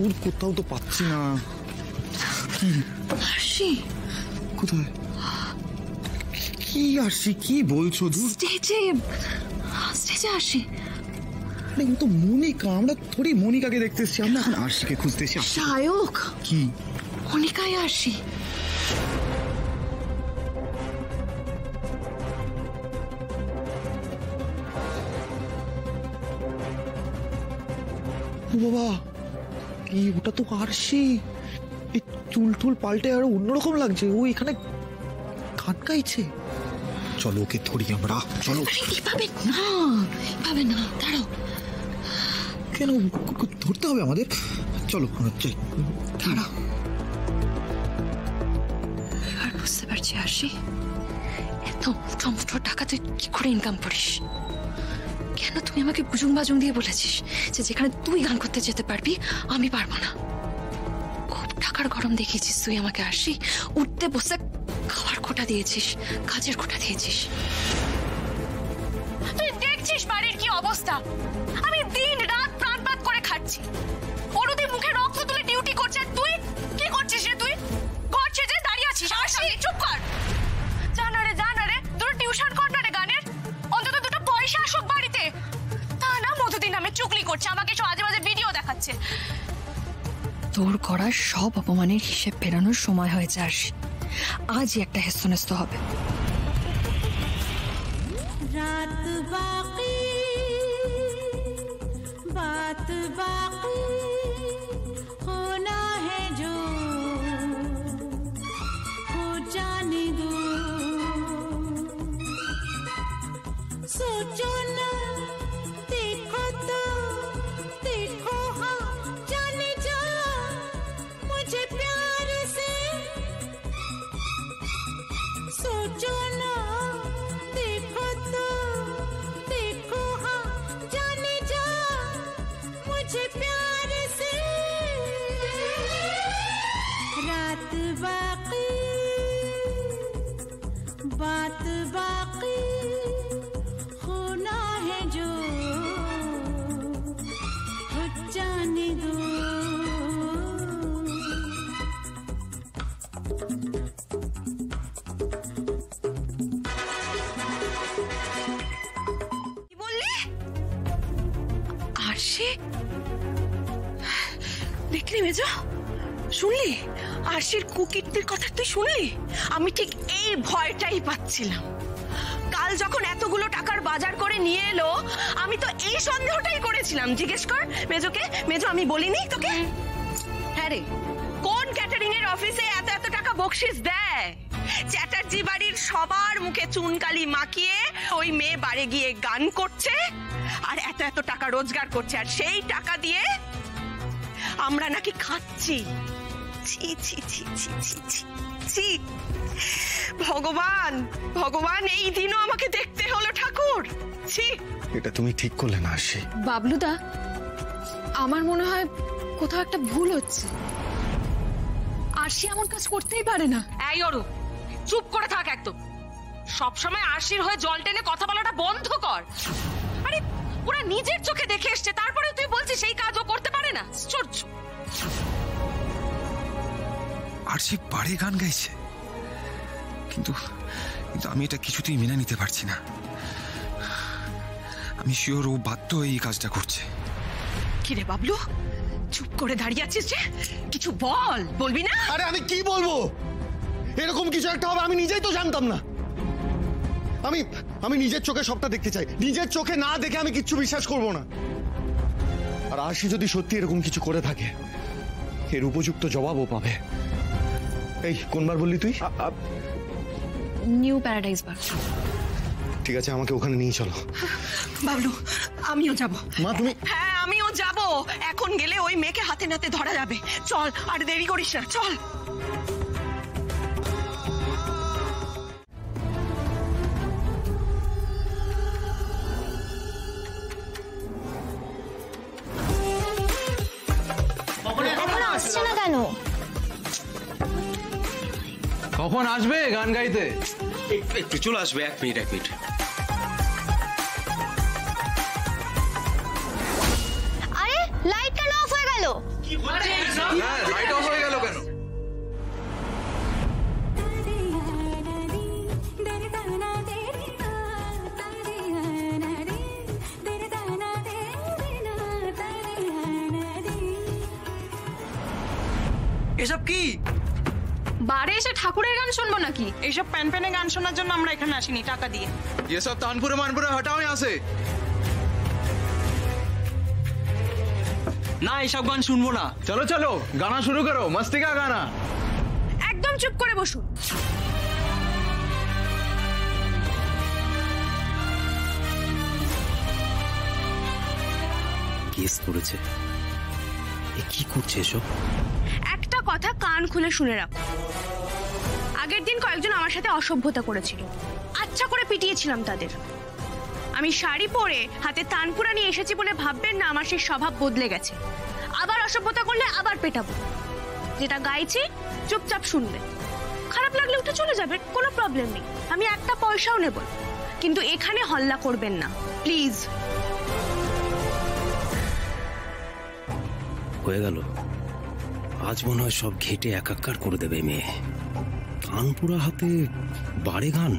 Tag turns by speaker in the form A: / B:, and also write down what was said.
A: ওর কোথাও তো পাচ্ছি না।
B: আরশি
A: কোথায়? কি আরশি, কি বলছো?
B: স্টেজে আরশি।
A: ও তো মনিকা, আমরা থোড়ি মনিকাকে দেখতে এসছি, আমরা এখন আরশিকে খুঁজতে এসছি।
B: শায়ক
A: কি
B: মনিকাই আরশি?
A: বাবা, কি ওটা তো আরশি। এই চুল টুল পাল্টে আরো অন্যরকম লাগছে। ও এখানে গান গাইছে। চলো ওকে ধরি আমরা, চলো।
B: এইভাবে না, দাঁড়াও।
A: কেন ধরতে হবে আমাদের? চলো যাই, দাঁড়া।
B: এবার বুঝতে পারছি আরশি, এত মুঠো টাকা তুই কি করে ইনকাম করিস। কেন তুমি আমাকে বুজুং বাজুং দিয়ে বলেছিস যে যেখানে তুই গান করতে যেতে পারবি আমি পারবো না? খুব টাকার গরম দেখিয়েছিস তুই আমাকে আরশি। উঠতে বসে খাওয়ার খোটা দিয়েছিস, কাজের খোটা দিয়েছিস। তুই দেখছিস বাড়ির কি অবস্থা। আমি দিন রাত প্রাণপাত করে খাচ্ছি, ওরুদি মুখে রক্ত তুলে ডিউটি করছে। তুই কি করছিস রে? তুই ঘর ছেড়ে দাঁড়িয়ে আছিস। আরশি চুপ কর, জানা রে দুটো টিউশন কর না রে গানের, অন্তত দুটো পয়সা আসুক বাড়িতে। তা না, মধুদিন নামে চুগলি করছে, আমাকে সব আজে বাজে ভিডিও দেখাচ্ছে। তোর করা সব অপমানের হিসেব ফেরানোর সময় হয়েছে আরশি। আজই একটা হেস্তনেস্ত হবে।
C: रात बाकी बात बाकी होना है जो हो जाने दो। सोचो ना, देखो तो देखो, हाँ जाने जा मुझे प्यार से। सोचो ना, देखो तो देखो, हाँ जाने जा मुझे प्यार से। रात बाकी बात बाकी होना है जो हो जाने दो।
B: আরশি দেখলি মেজো, শুনলি আরশির কুকীর্তির কথা? তুই শুনলি? আমি ঠিক এই ভয়টাই পাচ্ছিলাম। কাল যখন এতগুলো টাকার বাজার করে নিয়ে এলো, আমি তো এই সন্দেহটাই করেছিলাম। জিজ্ঞেস কর মেজোকে। মেজো, আমি বলিনি তোকে? হ্যাঁ রে, কোন ক্যাটারিং এর অফিসে এত এত টাকা বকশিস দেয়? চ্যাটার্জি বাড়ির সবার মুখে চুনকালি মাখিয়ে ওই মেয়ে বাড়ি গিয়ে গান করছে আর এত এত টাকা রোজগার করছে, আর সেই টাকা দিয়ে আমরা নাকি খাচ্ছি। ছি ছি ছি ছি ছি ছি ছি। ভগবান ভগবান, এই দিনও আমাকে দেখতে হলো ঠাকুর। ছি।
A: এটা তুমি ঠিক করলে না আরশি।
B: বাবলুদা, আমার মনে হয় কোথাও একটা ভুল হচ্ছে। আরশি এমন কাজ করতেই পারে না।
D: এই অরু, চুপ করে থাক একদম। সবসময় আরশির হয়ে জল টেনে কথা বলাটা বন্ধ কর। আরে ওরা নিজের চোখে দেখে এসছে, তারপরে তুই বলছিস সেই কাজ ও করতে পারে না? আশ্চর্য।
E: আরশি পারে গান গাইছে, কিন্তু আমি এটা কিছুতেই মেনে নিতে পারছি না। আমি শিওর ও বাধ্য হয়ে এই কাজটা করছে।
B: কিরে বাবলু, চুপ করে দাঁড়িয়ে আছিস যে? কিছু বল। বলবি না?
A: আরে আমি কি বলবো? এরকম কিছু একটা হবে আমি নিজেই তো জানতাম না। আমি নিজের চোখে সবটা দেখতে চাই। নিজের চোখে না দেখে আমি কিচ্ছু বিশ্বাস করব না। আর আরশি যদি সত্যি এরকম কিছু করে থাকে, এর উপযুক্ত জবাবও পাবে। এই কোনবার বললি তুই?
B: নিউ প্যারাডাইস বার।
A: ঠিক আছে, আমাকে ওখানে নিয়ে চলো।
B: বাবলু, আমিও যাব।
A: মা তুমি?
B: হ্যাঁ, আমিও যাব। এখন গেলে ওই মেয়েকে হাতে নাতে ধরা যাবে। চল, আর দেরি করিস না, চল।
F: এখনো আসছে না কেন?
G: কখন আসবে গান গাইতে?
H: একটু চলে আসবে, 1 মিনিট।
F: আরে লাইট কেন অফ হয়ে গেল?
H: কি
E: হ্যাঁ, লাইট অফ হয়ে গেল কেন?
I: এসব কি?
D: বারে এসে ঠাকুরের গান শুনবো নাকি?
I: এইসব প্যান প্যানে গান শোনার জন্য আমরা এখানে আসিনি টাকা দিয়ে।
E: ये सब तानपुरे मानपुरे हटाओ यहाँ से।
I: না, এইসব গান শুনবো না।
G: चलो चलो गाना शुरू करो, मस्ती का गाना।
B: একদম চুপ করে বসুন।
H: কেস করেছে, এ কি করছে এসব?
B: একটা কথা কান খুলে শুনে রাখো। আগের দিন কয়েকজন আমার সাথে অসভ্যতা করেছিল, আচ্ছা করে পিটিয়েছিলাম তাদের। আমি শাড়ি পরে হাতে তানপুরা নিয়ে এসেছি বলে ভাববেন না আমার সেই স্বভাব বদলে গেছে। আবার অসভ্যতা করলে আবার পেটাবো। যেটা গাইছি চুপচাপ শুনবে, খারাপ লাগলে উঠে চলে যাবে, কোনো প্রবলেম নেই। আমি একটা পয়সাও নেব না, কিন্তু এখানে হল্লা করবেন না প্লিজ।
H: হয়ে গেল, আজ মনে হয় সব ঘেটে একাকার করে দেবে মেয়ে। কানপুরা হাতে বাড়ে গান।